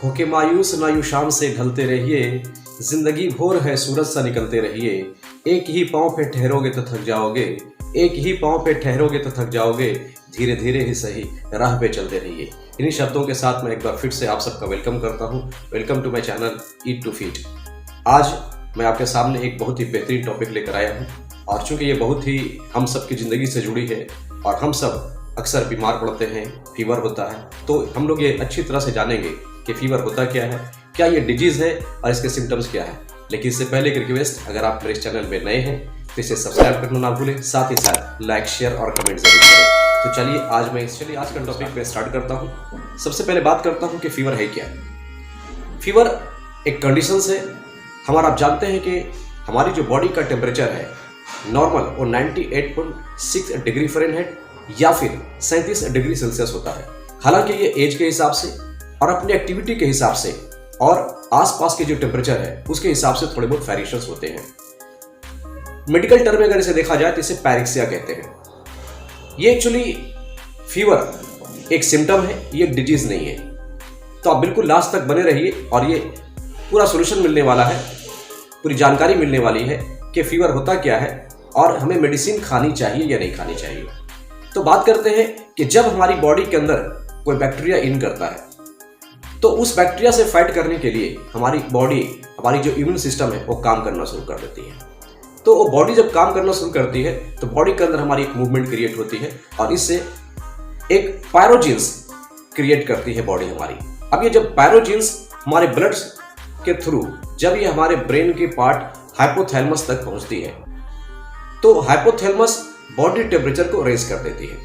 होके मायूस ना यूं शाम से ढलते रहिए, जिंदगी भोर है सूरज सा निकलते रहिए। एक ही पाँव पे ठहरोगे तो थक जाओगे, एक ही पाँव पे ठहरोगे तो थक जाओगे, धीरे धीरे ही सही राह पे चलते रहिए। इन्हीं शब्दों के साथ मैं एक बार फिर से आप सबका वेलकम करता हूँ। Welcome to my channel eat to feet. आज मैं आपके सामने एक बहुत ही बेहतरीन टॉपिक लेकर आया हूँ और चूंकि ये बहुत ही हम सब की ज़िंदगी से जुड़ी है और हम सब अक्सर बीमार पड़ते हैं, फीवर होता है, तो हम लोग ये अच्छी तरह से जानेंगे कि फीवर होता क्या है, क्या ये डिजीज़ है और इसके सिम्टम्स क्या है। लेकिन इससे पहले एक रिक्वेस्ट, अगर आप मेरे इस चैनल में नए हैं तो इसे सब्सक्राइब करना ना भूलें, साथ ही साथ लाइक, शेयर और कमेंट जरूर करें। तो चलिए आज का टॉपिक पे स्टार्ट करता हूँ। सबसे पहले बात करता हूँ कि फीवर है क्या। फीवर एक कंडीशन है हमारा, आप जानते हैं कि हमारी जो बॉडी का टेम्परेचर है नॉर्मल वो 98.6 डिग्री फ़ारेनहाइट या फिर 37 डिग्री सेल्सियस होता है। हालांकि ये एज के हिसाब से और अपनी एक्टिविटी के हिसाब से और आसपास के जो टेम्परेचर है उसके हिसाब से थोड़े बहुत वेरिएशंस होते हैं। मेडिकल टर्म में अगर इसे देखा जाए तो इसे पैरिक्सिया कहते हैं। ये एक्चुअली फीवर एक सिम्टम है, ये एक डिजीज नहीं है। तो आप बिल्कुल लास्ट तक बने रहिए और ये पूरा सोल्यूशन मिलने वाला है, पूरी जानकारी मिलने वाली है कि फीवर होता क्या है और हमें मेडिसिन खानी चाहिए या नहीं खानी चाहिए। तो बात करते हैं कि जब हमारी बॉडी के अंदर कोई बैक्टीरिया इन करता है तो उस बैक्टीरिया से फाइट करने के लिए हमारी बॉडी, हमारी जो इम्यून सिस्टम है वो काम करना शुरू कर देती है। तो वो बॉडी जब काम करना शुरू करती है तो बॉडी के अंदर हमारी एक मूवमेंट क्रिएट होती है और इससे एक पायरोजीन्स क्रिएट करती है बॉडी हमारी। अब ये जब पायरोजीन्स हमारे ब्लड के थ्रू जब ये हमारे ब्रेन के पार्ट हाइपोथैलेमस तक पहुंचती है तो हाइपोथैलेमस बॉडी टेम्परेचर को रेज कर देती है।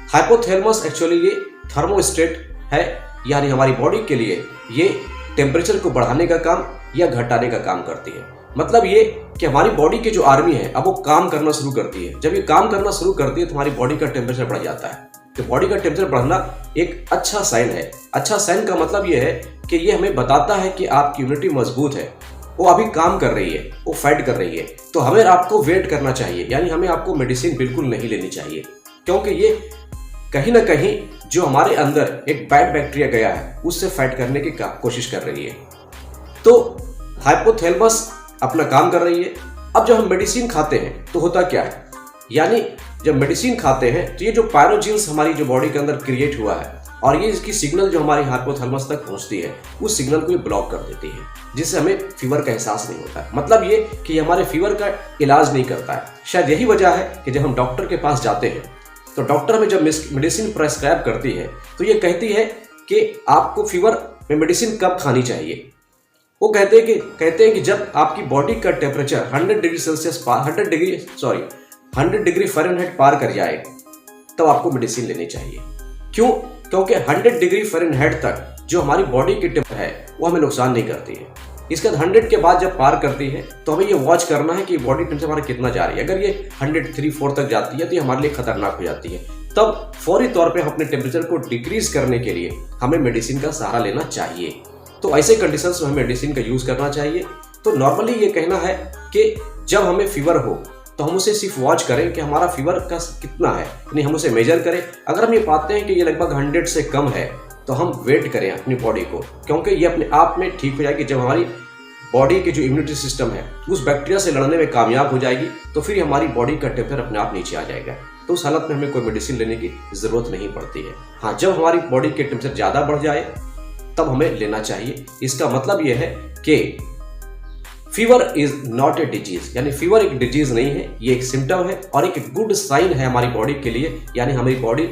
हाइपोथैलेमस एक्चुअली ये थर्मोस्टेट है, यानी हमारी बॉडी के लिए ये टेम्परेचर को बढ़ाने का काम या घटाने का काम करती है। मतलब ये कि हमारी बॉडी की जो आर्मी है अब वो काम करना शुरू करती है। जब ये काम करना शुरू करती है तो हमारी बॉडी का टेम्परेचर बढ़ जाता है। तो बॉडी का टेम्परेचर बढ़ना एक अच्छा साइन है। अच्छा साइन का मतलब ये है कि ये हमें बताता है कि आपकी इम्यूनिटी मजबूत है, वो अभी काम कर रही है, वो फाइट कर रही है। तो हमें आपको वेट करना चाहिए, यानी हमें आपको मेडिसिन बिल्कुल नहीं लेनी चाहिए, क्योंकि ये कहीं ना कहीं जो हमारे अंदर एक बैड बैक्टीरिया गया है उससे फाइट करने की कोशिश कर रही है। तो हाइपोथैलेमस अपना काम कर रही है। अब जब हम मेडिसिन खाते हैं तो होता क्या है, यानी जब मेडिसिन खाते हैं तो ये जो पायरोजीन्स हमारी जो बॉडी के अंदर क्रिएट हुआ है और ये इसकी सिग्नल जो हमारी हाइपोथैलेमस तक पहुंचती है उस सिग्नल को ये ब्लॉक कर देती है, जिससे हमें फीवर का एहसास नहीं होता है। मतलब ये कि हमारे फीवर का इलाज नहीं करता है। शायद यही वजह है कि जब हम डॉक्टर के पास जाते हैं तो डॉक्टर हमें जब मेडिसिन प्रेस्क्राइब करती है तो ये कहती है कि आपको फीवर में मेडिसिन कब खानी चाहिए। वो कहते हैं कि जब आपकी बॉडी का टेम्परेचर 100 डिग्री फ़ारेनहाइट पार कर जाए तब आपको मेडिसिन लेनी चाहिए। क्यों? क्योंकि 100 डिग्री फ़ारेनहाइट तक जो हमारी बॉडी की टेम्परेचर है वो हमें नुकसान नहीं करती है। इसके बाद 100 के बाद जब पार करती है तो हमें ये वॉच करना है कि बॉडी टेम्परेचर हमारा कितना जा रही है। अगर ये 103-4 तक जाती है तो ये हमारे लिए खतरनाक हो जाती है। तब फौरी तौर पे अपने टेम्परेचर को डिक्रीज करने के लिए हमें मेडिसिन का सहारा लेना चाहिए। तो ऐसे कंडीशंस में हमें मेडिसिन का यूज़ करना चाहिए। तो नॉर्मली ये कहना है कि जब हमें फीवर हो तो हम उसे सिर्फ वॉच करें कि हमारा फीवर का कितना है, यानी हम उसे मेजर करें। अगर हम ये पाते हैं कि ये लगभग 100 से कम है तो हम वेट करें अपनी बॉडी को, क्योंकि ये अपने आप में ठीक हो जाएगी। जब हमारी बॉडी की जो इम्यूनिटी सिस्टम है उस बैक्टीरिया से लड़ने में कामयाब हो जाएगी तो फिर हमारी बॉडी का टेम्परेचर अपने आप नीचे आ जाएगा। तो उस हालत में हमें कोई मेडिसिन लेने की ज़रूरत नहीं पड़ती है। हाँ, जब हमारी बॉडी के टेम्परेचर ज़्यादा बढ़ जाए तब हमें लेना चाहिए। इसका मतलब यह है कि fever is not a disease, यानी फीवर एक डिजीज नहीं है, ये एक सिम्टम है और एक गुड साइन है हमारी बॉडी के लिए, यानी हमारी बॉडी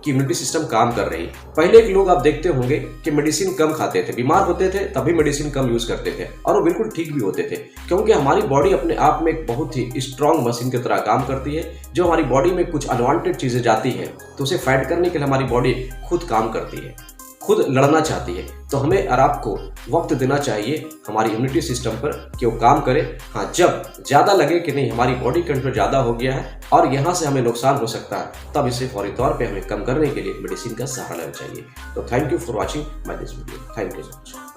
की इम्यूनिटी सिस्टम काम कर रही है। पहले के लोग आप देखते होंगे कि मेडिसिन कम खाते थे, बीमार होते थे तभी मेडिसिन कम यूज करते थे और वो बिल्कुल ठीक भी होते थे, क्योंकि हमारी बॉडी अपने आप में एक बहुत ही स्ट्रॉन्ग मशीन की तरह काम करती है। जो हमारी बॉडी में कुछ अनवांटेड चीजें जाती है तो उसे फाइट करने के लिए हमारी बॉडी खुद काम करती है, खुद लड़ना चाहती है। तो हमें और आपको वक्त देना चाहिए हमारी इम्यूनिटी सिस्टम पर कि वो काम करे। हाँ, जब ज़्यादा लगे कि नहीं हमारी बॉडी कंट्रोल ज़्यादा हो गया है और यहाँ से हमें नुकसान हो सकता है, तब इसे फौरी तौर पे हमें कम करने के लिए मेडिसिन का सहारा लेना चाहिए। तो thank you for watching my this video. Thank you so much.